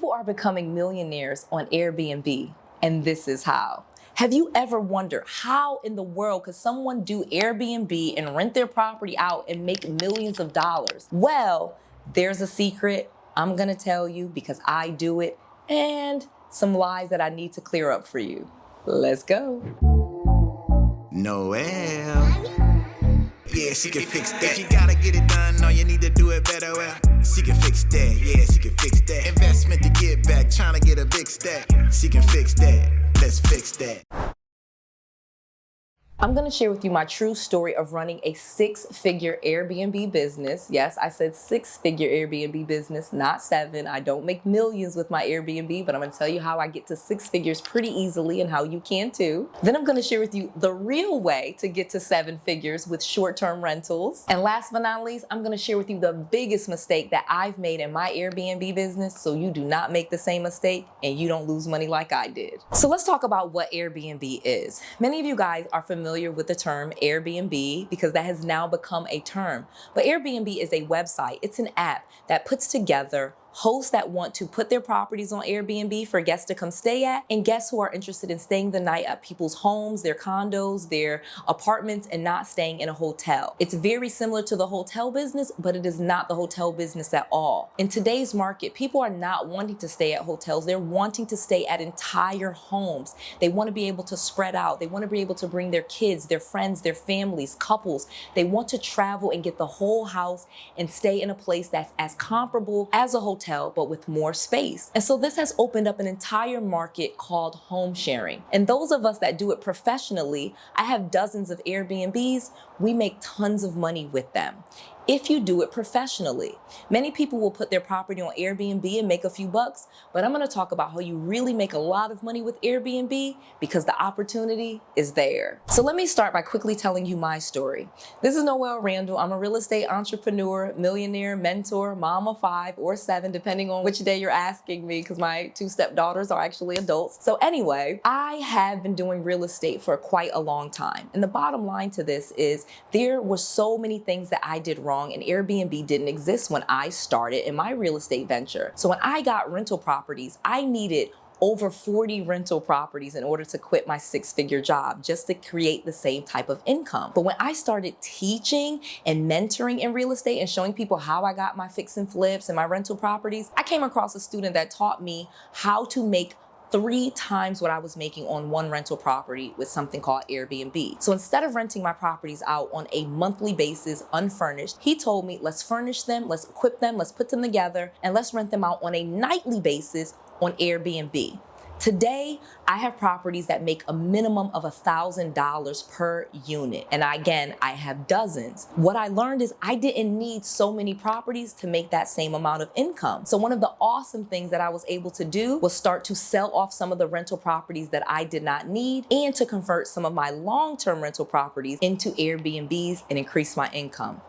People are becoming millionaires on Airbnb, and this is how. Have you ever wondered how in the world could someone do Airbnb and rent their property out and make millions of dollars? Well, there's a secret I'm gonna tell you because I do it, and some lies that I need to clear up for you. Let's go. Noel. Yeah, she can fix that. If you gotta get it done, no, you need to do it better. Well, she can fix that. Yeah, she can fix that. Investment to get back, trying to get a big stack. She can fix that. Let's fix that. I'm gonna share with you my true story of running a six-figure Airbnb business. Yes, I said six-figure Airbnb business, not seven. I don't make millions with my Airbnb, but I'm gonna tell you how I get to six figures pretty easily and how you can too. Then I'm gonna share with you the real way to get to seven figures with short-term rentals. And last but not least, I'm gonna share with you the biggest mistake that I've made in my Airbnb business so you do not make the same mistake and you don't lose money like I did. So let's talk about what Airbnb is. Many of you guys are familiar with the term Airbnb because that has now become a term. But Airbnb is a website. It's an app that puts together hosts that want to put their properties on Airbnb for guests to come stay at, and guests who are interested in staying the night at people's homes, their condos, their apartments, and not staying in a hotel. It's very similar to the hotel business, but it is not the hotel business at all. In today's market, people are not wanting to stay at hotels. They're wanting to stay at entire homes. They want to be able to spread out. They want to be able to bring their kids, their friends, their families, couples. They want to travel and get the whole house and stay in a place that's as comparable as a hotel, but with more space. And so this has opened up an entire market called home sharing. And those of us that do it professionally, I have dozens of Airbnbs, we make tons of money with them. If you do it professionally. Many people will put their property on Airbnb and make a few bucks, but I'm gonna talk about how you really make a lot of money with Airbnb because the opportunity is there. So let me start by quickly telling you my story. This is Noel Randall. I'm a real estate entrepreneur, millionaire, mentor, mom of 5 or 7, depending on which day you're asking me, because my 2 stepdaughters are actually adults. So anyway, I have been doing real estate for quite a long time. And the bottom line to this is there were so many things that I did wrong, and Airbnb didn't exist when I started in my real estate venture. So when I got rental properties, I needed over 40 rental properties in order to quit my 6-figure job just to create the same type of income. But when I started teaching and mentoring in real estate and showing people how I got my fix and flips and my rental properties, I came across a student that taught me how to make 3 times what I was making on one rental property with something called Airbnb. So instead of renting my properties out on a monthly basis, unfurnished, he told me, let's furnish them, let's equip them, let's put them together, and let's rent them out on a nightly basis on Airbnb. Today, I have properties that make a minimum of $1,000 per unit. And again, I have dozens. What I learned is I didn't need so many properties to make that same amount of income. So one of the awesome things that I was able to do was start to sell off some of the rental properties that I did not need and to convert some of my long-term rental properties into Airbnbs and increase my income.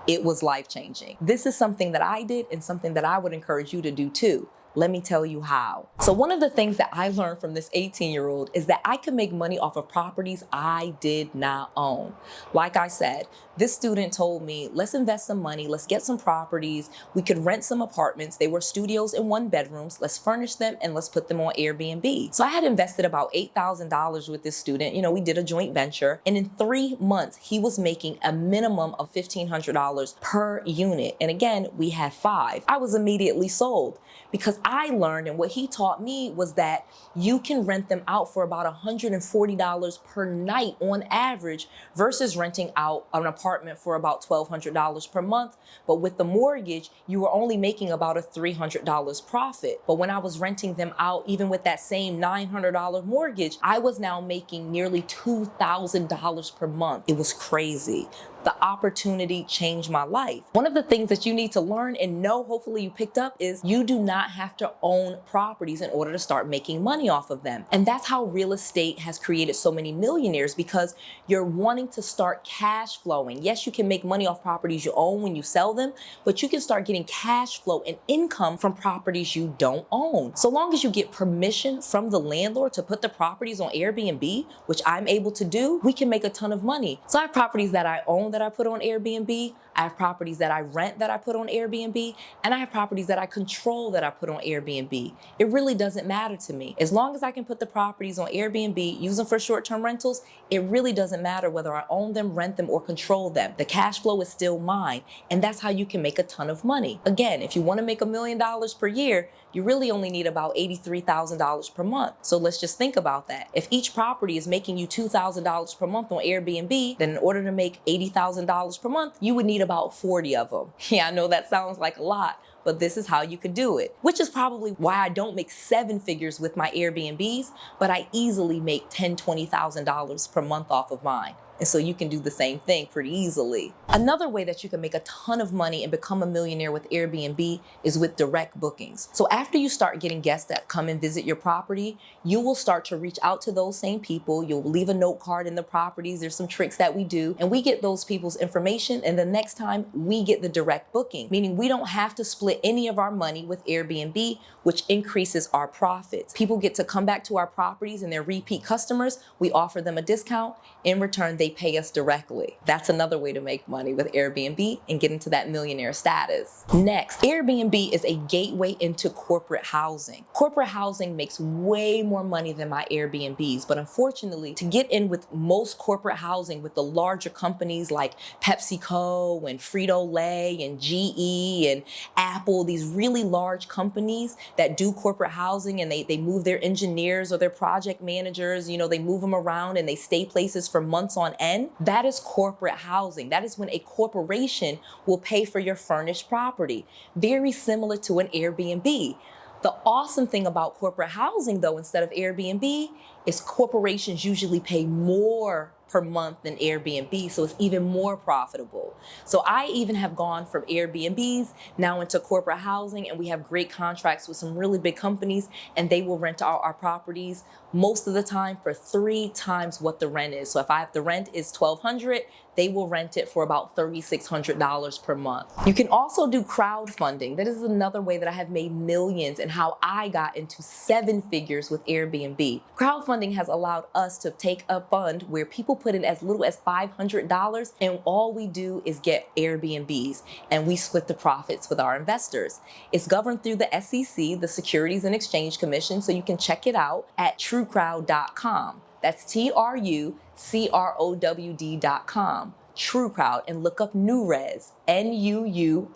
It was life-changing. This is something that I did and something that I would encourage you to do too. Let me tell you how. So one of the things that I learned from this 18-year-old is that I could make money off of properties I did not own. Like I said, this student told me, let's invest some money, let's get some properties, we could rent some apartments, they were studios and 1-bedrooms, let's furnish them and let's put them on Airbnb. So I had invested about $8,000 with this student. You know, we did a joint venture, and in 3 months, he was making a minimum of $1,500 per unit. And again, we had 5. I was immediately sold because I learned, and what he taught me was that you can rent them out for about $140 per night on average versus renting out an apartment for about $1,200 per month. But with the mortgage, you were only making about a $300 profit. But when I was renting them out, even with that same $900 mortgage, I was now making nearly $2,000 per month. It was crazy. The opportunity changed my life. One of the things that you need to learn and know, hopefully you picked up, is you do not have to own properties in order to start making money off of them. And that's how real estate has created so many millionaires, because you're wanting to start cash flowing. Yes, you can make money off properties you own when you sell them, but you can start getting cash flow and income from properties you don't own. So long as you get permission from the landlord to put the properties on Airbnb, which I'm able to do, we can make a ton of money. So I have properties that I own that I put on Airbnb. I have properties that I rent that I put on Airbnb, and I have properties that I control that I put on Airbnb. It really doesn't matter to me. As long as I can put the properties on Airbnb, use them for short-term rentals, it really doesn't matter whether I own them, rent them, or control them. The cash flow is still mine, and that's how you can make a ton of money. Again, if you want to make $1 million per year, you really only need about $83,000 per month. So let's just think about that. If each property is making you $2,000 per month on Airbnb, then in order to make $80,000 per month, you would need about 40 of them. Yeah, I know that sounds like a lot, but this is how you could do it, which is probably why I don't make 7 figures with my Airbnbs, but I easily make $10,000, $20,000 per month off of mine. And so you can do the same thing pretty easily. Another way that you can make a ton of money and become a millionaire with Airbnb is with direct bookings. So after you start getting guests that come and visit your property, you will start to reach out to those same people. You'll leave a note card in the properties. There's some tricks that we do, and we get those people's information, and the next time we get the direct booking, meaning we don't have to split any of our money with Airbnb, which increases our profits. People get to come back to our properties and they're repeat customers. We offer them a discount. In return, they pay us directly. That's another way to make money with Airbnb and get into that millionaire status. Next, Airbnb is a gateway into corporate housing. Corporate housing makes way more money than my Airbnbs, but unfortunately, to get in with most corporate housing with the larger companies like PepsiCo and Frito-Lay and GE and Apple, these really large companies that do corporate housing, and they move their engineers or their project managers, they move them around and they stay places for months on end. That is corporate housing. That is when a corporation will pay for your furnished property. Very similar to an Airbnb. The awesome thing about corporate housing, though, instead of Airbnb, is corporations usually pay more per month than Airbnb, so it's even more profitable. So I even have gone from Airbnbs now into corporate housing, and we have great contracts with some really big companies, and they will rent out our properties most of the time for 3 times what the rent is. So if the rent is $1,200, they will rent it for about $3,600 per month. You can also do crowdfunding. That is another way that I have made millions and how I got into 7 figures with Airbnb. Crowdfunding has allowed us to take a fund where people put in as little as $500, and all we do is get Airbnbs, and we split the profits with our investors. It's governed through the SEC, the Securities and Exchange Commission, so you can check it out at 𝗏𝗏𝗃𝗏𝗏.com. That's 𝗏𝗏𝗃𝗏𝗃𝗏.com. 𝗏𝗏𝗃𝗏𝗃, and look up NuRez, NuUREZ.com.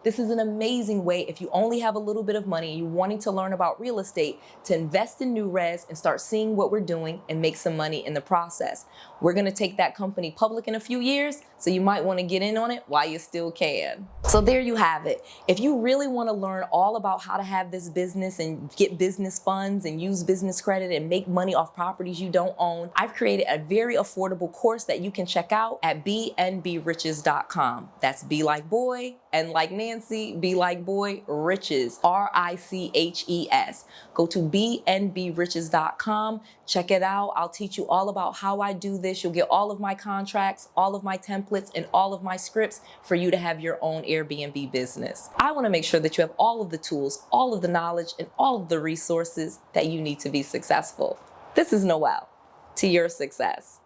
This is an amazing way, if you only have a little bit of money and you're wanting to learn about real estate, to invest in NuRez and start seeing what we're doing and make some money in the process. We're gonna take that company public in a few years, so you might wanna get in on it while you still can. So there you have it. If you really wanna learn all about how to have this business and get business funds and use business credit and make money off properties you don't own, I've created a very affordable course that you can check out at bnbriches.com. That's B like boy, N like Nancy, B like boy, riches, RICHES. Go to bnbriches.com, check it out. I'll teach you all about how I do this. You'll get all of my contracts, all of my templates, and all of my scripts for you to have your own Airbnb business. I want to make sure that you have all of the tools, all of the knowledge, and all of the resources that you need to be successful. This is Noelle, to your success.